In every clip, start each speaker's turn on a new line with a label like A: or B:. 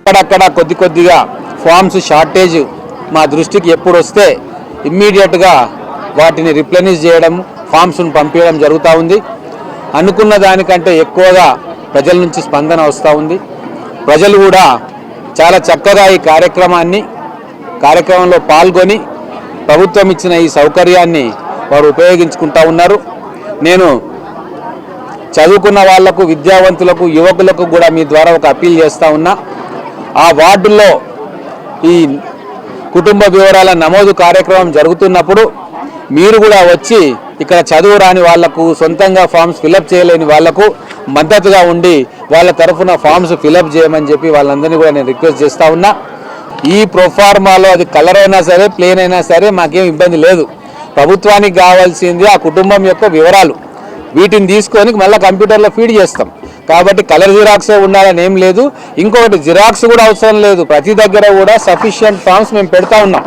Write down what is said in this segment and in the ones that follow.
A: అక్కడక్కడ కొద్దిగా forms shortage మా దృష్టికి ఎప్పుడు వస్తే ఇమ్మీడియట్గా వాటిని రిప్లెనిష్ చేయడం, ఫామ్స్ను పంపించడం జరుగుతూ ఉంది. అనుకున్న దానికంటే ఎక్కువగా ప్రజల నుంచి స్పందన వస్తూ ఉంది. ప్రజలు కూడా చాలా చక్కగా ఈ కార్యక్రమంలో పాల్గొని ప్రభుత్వం ఇచ్చిన ఈ సౌకర్యాన్ని వారు ఉపయోగించుకుంటూ ఉన్నారు. నేను చదువుకున్న వాళ్లకు, విద్యావంతులకు, యువకులకు కూడా మీ ద్వారా ఒక అప్పీల్ చేస్తూ ఉన్నా. ఆ వార్డుల్లో ఈ కుటుంబ వివరాల నమోదు కార్యక్రమం జరుగుతున్నప్పుడు మీరు కూడా వచ్చి ఇక్కడ చదువు రాని వాళ్లకు, సొంతంగా ఫామ్స్ ఫిలప్ చేయలేని వాళ్లకు మద్దతుగా ఉండి వాళ్ళ తరఫున ఫామ్స్ ఫిలప్ చేయమని చెప్పి వాళ్ళందరినీ కూడా నేను రిక్వెస్ట్ చేస్తూ ఉన్నా. ఈ ప్రొఫార్మాలో అది కలర్ అయినా సరే, ప్లేన్ అయినా సరే మాకేం ఇబ్బంది లేదు. ప్రభుత్వానికి కావాల్సింది ఆ కుటుంబం యొక్క వివరాలు. వీటిని తీసుకొని మళ్ళీ కంప్యూటర్లో ఫీడ్ చేస్తాం. కాబట్టి కలర్ జిరాక్సే ఉండాలని ఏం లేదు. ఇంకొకటి జిరాక్స్ కూడా అవసరం లేదు. ప్రతి దగ్గర కూడా సఫిషియంట్ ఫామ్స్ మేము పెడతా ఉన్నాం.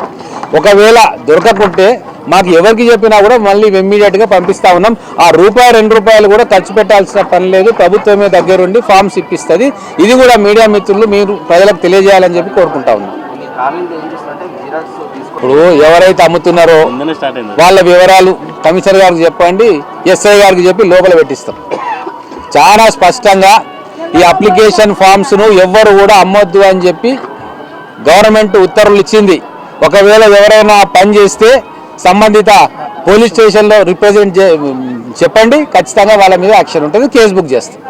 A: ఒకవేళ దొరకకుంటే మాకు ఎవరికి చెప్పినా కూడా మళ్ళీ ఇమ్మీడియట్గా పంపిస్తూ ఉన్నాం. ఆ ₹2 కూడా ఖర్చు పెట్టాల్సిన పని లేదు. ప్రభుత్వమే దగ్గరుండి ఫామ్స్ ఇప్పిస్తుంది. ఇది కూడా మీడియా మిత్రులు మీరు ప్రజలకు తెలియజేయాలని చెప్పి కోరుకుంటా ఉన్నాం. ఇప్పుడు ఎవరైతే అమ్ముతున్నారో వాళ్ళ వివరాలు కమిషనర్ గారికి చెప్పండి, ఎస్ఐ గారికి చెప్పి లోపల పెట్టిస్తాం. చాలా స్పష్టంగా ఈ అప్లికేషన్ ఫామ్స్ను ఎవ్వరు కూడా అమ్మొద్దు అని చెప్పి గవర్నమెంట్ ఉత్తర్వులు ఇచ్చింది. ఒకవేళ ఎవరైనా పని చేస్తే సంబంధిత పోలీస్ స్టేషన్లో రిప్రజెంట్ చెప్పండి, ఖచ్చితంగా వాళ్ళ మీద యాక్షన్ ఉంటుంది, కేసు బుక్ చేస్తాం.